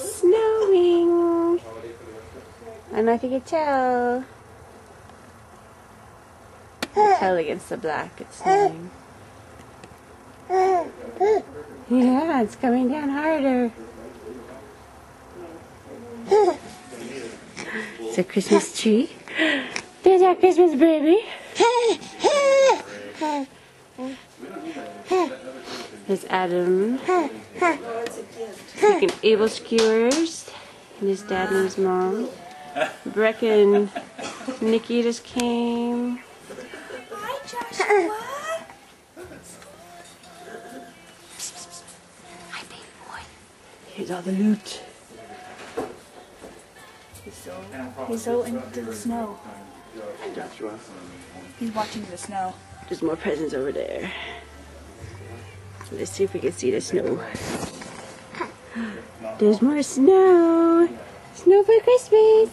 It's snowing. I don't know if you can tell. You can tell against the black it's snowing. Yeah, it's coming down harder. It's a Christmas tree. There's our Christmas baby. There's Adam. Making Abel skewers. And his dad and his mom. Brecca and Nikki just came. Hi, Joshua. Hi, baby boy. Here's all the loot. He's so into the snow. Joshua. He's watching the snow. There's more presents over there. Let's see if we can see the snow. There's more snow. Snow for Christmas.